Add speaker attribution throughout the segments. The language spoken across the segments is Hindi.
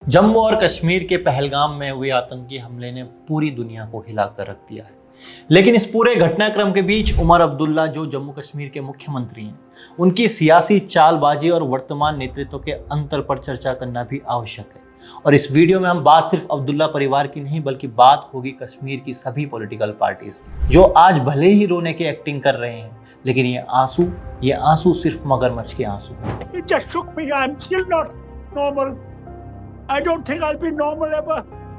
Speaker 1: जम्मू और कश्मीर के पहलगाम में हुए आतंकी हमले ने पूरी दुनिया को हिलाकर रख दिया है। लेकिन इस पूरे घटनाक्रम के बीच उमर अब्दुल्ला, जो जम्मू कश्मीर के मुख्यमंत्री हैं, उनकी सियासी चालबाजी और वर्तमान नेतृत्व के अंतर पर चर्चा करना भी आवश्यक है। और इस वीडियो में हम बात सिर्फ अब्दुल्ला परिवार की नहीं, बल्कि बात होगी कश्मीर की सभी पॉलिटिकल पार्टीज की, जो आज भले ही रोने की एक्टिंग कर रहे हैं, लेकिन ये आंसू सिर्फ मगरमच्छ के आंसू हैं।
Speaker 2: It just shook me. I'm still not normal. I don't think I'll be normal ever.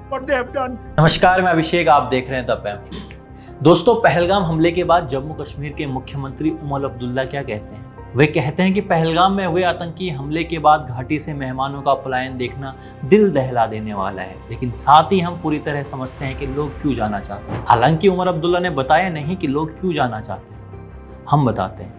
Speaker 2: What they have done.
Speaker 1: नमस्कार, मैं अभिषेक, आप देख रहे हैं द पैम्फलेट। दोस्तों, पहलगाम हमले के बाद जम्मू कश्मीर के मुख्यमंत्री उमर अब्दुल्ला क्या कहते हैं? वे कहते हैं कि पहलगाम में हुए आतंकी हमले के बाद घाटी से मेहमानों का पलायन देखना दिल दहला देने वाला है, लेकिन साथ ही हम पूरी तरह समझते हैं कि लोग क्यों जाना चाहते हैं। हालांकि उमर अब्दुल्ला ने बताया नहीं कि लोग क्यों जाना चाहते हैं, हम बताते हैं।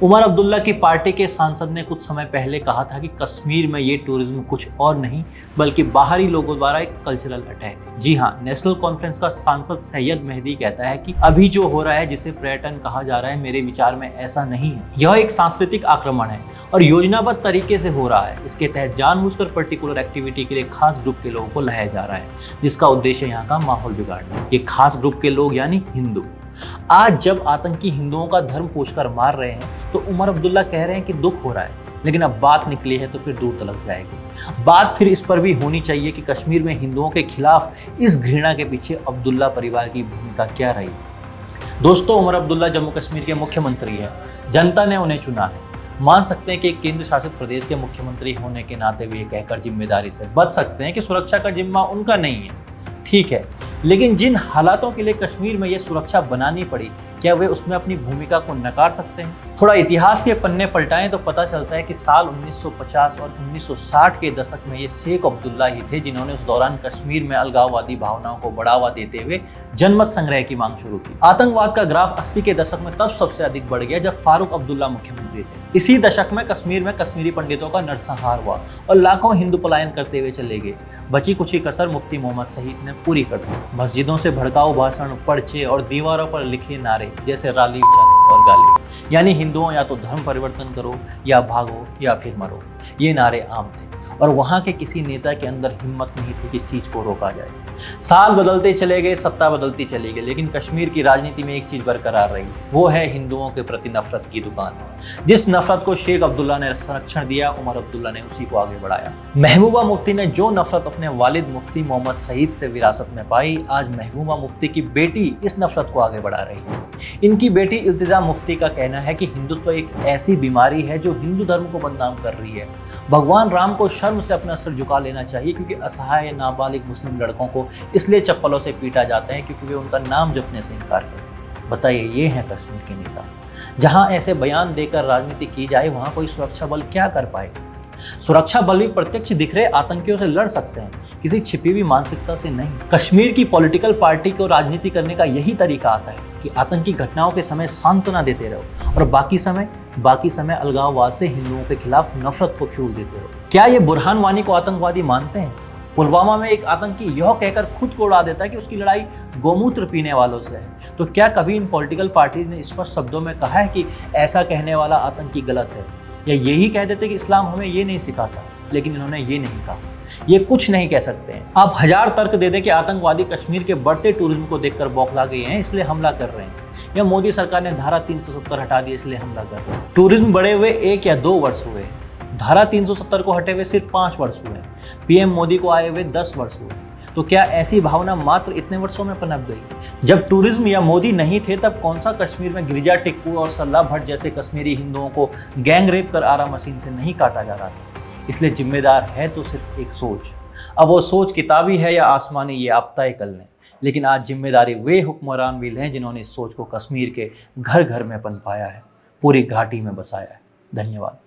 Speaker 1: उमर अब्दुल्ला की पार्टी के सांसद ने कुछ समय पहले कहा था कि कश्मीर में ये टूरिज्म कुछ और नहीं बल्कि बाहरी लोगों द्वारा एक कल्चरल अटैक है। जी हाँ, नेशनल कॉन्फ्रेंस का सांसद सैयद मेहदी कहता है कि अभी जो हो रहा है, जिसे पर्यटन कहा जा रहा है, मेरे विचार में ऐसा नहीं है। यह एक सांस्कृतिक आक्रमण है और योजनाबद्ध तरीके से हो रहा है। इसके तहत जानबूझकर पर्टिकुलर एक्टिविटी के लिए खास ग्रुप के लोगों को लाया जा रहा है, जिसका उद्देश्य यहाँ का माहौल बिगाड़ना। ये खास ग्रुप के लोग यानी हिंदू। आज जब आतंकी हिंदुओं का धर्म पूछकर मार रहे हैं, तो उमर अब्दुल्ला कह रहे हैं कि दुख हो रहा है, लेकिन अब बात निकली है तो फिर दूर तलक जाएगी। बात फिर इस पर भी होनी चाहिए कि कश्मीर में हिंदुओं के खिलाफ इस घृणा के पीछे अब्दुल्ला परिवार की भूमिका क्या रही। दोस्तों, उमर अब्दुल्ला जम्मू कश्मीर के मुख्यमंत्री हैं। जनता ने उन्हें चुना है। मान सकते हैं कि एक केंद्र शासित प्रदेश के मुख्यमंत्री होने के नाते वे कहकर जिम्मेदारी से बच सकते हैं कि सुरक्षा का जिम्मा उनका नहीं है। ठीक है, लेकिन जिन हालातों के लिए कश्मीर में ये सुरक्षा बनानी पड़ी, क्या वे उसमें अपनी भूमिका को नकार सकते हैं? थोड़ा इतिहास के पन्ने पलटाएं तो पता चलता है कि साल 1950 और 1960 के दशक में ये शेख अब्दुल्ला ही थे जिन्होंने उस दौरान कश्मीर में अलगाववादी भावनाओं को बढ़ावा देते हुए जनमत संग्रह की मांग शुरू की। आतंकवाद का ग्राफ 80 के दशक में तब सबसे अधिक बढ़ गया जब फारूक अब्दुल्ला मुख्यमंत्री थे। इसी दशक में कश्मीर में कश्मीरी पंडितों का नरसंहार हुआ और लाखों हिंदू पलायन करते हुए चले गए। बची कुछ ही कसर मुफ्ती मोहम्मद सईद ने पूरी कर दी। मस्जिदों से भड़काऊ भाषण, पर्चे और दीवारों पर लिखे नारे जैसे राली और गाली, यानी हिंदुओं या तो धर्म परिवर्तन करो या भागो या फिर मरो, ये नारे आम थे और वहाँ के किसी नेता के अंदर हिम्मत नहीं थी कि इस चीज़ को रोका जाए। साल बदलते चले गए, सत्ता बदलती चली गई, लेकिन कश्मीर की राजनीति में एक चीज़ बरकरार रही, वो है हिंदुओं के प्रति नफरत की दुकान। जिस नफरत को शेख अब्दुल्ला ने संरक्षण दिया, उमर अब्दुल्ला ने उसी को आगे बढ़ाया। महबूबा मुफ्ती ने जो नफरत अपने वालिद मुफ्ती मोहम्मद सईद से विरासत में पाई, आज महबूबा मुफ्ती की बेटी इस नफरत को आगे बढ़ा रही है। इनकी बेटी इल्तिजा मुफ्ती का कहना है कि हिंदुत्व एक ऐसी बीमारी है जो हिंदू धर्म को बदनाम कर रही है। भगवान राम को शर्म से अपना सर झुका लेना चाहिए, क्योंकि असहाय नाबालिग मुस्लिम लड़कों को इसलिए चप्पलों से पीटा जाता है क्योंकि वे उनका नाम जपने से इनकार करते हैं। बताइए, ये है कश्मीर के नेता। जहां ऐसे बयान देकर राजनीति की जाए, वहां कोई सुरक्षा बल क्या कर पाएगा? सुरक्षा बल भी प्रत्यक्ष दिख रहे आतंकियों से लड़ सकते हैं, किसी छिपी हुई मानसिकता से नहीं। कश्मीर की पॉलिटिकल पार्टी को राजनीति करने का यही तरीका आता है कि आतंकी घटनाओं के समय सांत्वना देते रहो और बाकी समय अलगाववाद से हिंदुओं के खिलाफ नफरत को फ्यूल देते रहो। क्या ये बुरहान वानी को आतंकवादी मानते हैं? पुलवामा में एक आतंकी यह कहकर खुद को उड़ा देता है कि उसकी लड़ाई गोमूत्र पीने वालों से है। तो क्या कभी इन पॉलिटिकल पार्टीज ने स्पष्ट शब्दों में कहा है कि ऐसा कहने वाला आतंकी गलत है? या यही कह देते कि इस्लाम हमें ये नहीं सिखाता? लेकिन इन्होंने ये नहीं कहा, ये कुछ नहीं कह सकते हैं। आप हजार तर्क दे दें कि आतंकवादी कश्मीर के बढ़ते टूरिज्म को देखकर बौखला गए हैं इसलिए हमला कर रहे हैं, या मोदी सरकार ने धारा 370 हटा दी इसलिए हमला कर रहे हैं। टूरिज्म बढ़े हुए 1 या 2 वर्ष हुए, धारा 370 को हटे हुए सिर्फ 5 वर्ष हुए, पीएम मोदी को आए हुए 10 वर्ष हुए। तो क्या ऐसी भावना मात्र इतने वर्षों में पनप गई? जब टूरिज्म या मोदी नहीं थे, तब कौन सा कश्मीर में गिरिजा टिक्कू और सल्ला भट्ट जैसे कश्मीरी हिंदुओं को गैंग रेप कर आरा मशीन से नहीं काटा जा रहा था? इसलिए जिम्मेदार है तो सिर्फ एक सोच। अब वो सोच किताबी है या आसमानी, ये आप तय कर लें, लेकिन आज जिम्मेदारी वे हुक्मरान भी हैं जिन्होंने इस सोच को कश्मीर के घर घर में पनपाया है, पूरी घाटी में बसाया है। धन्यवाद।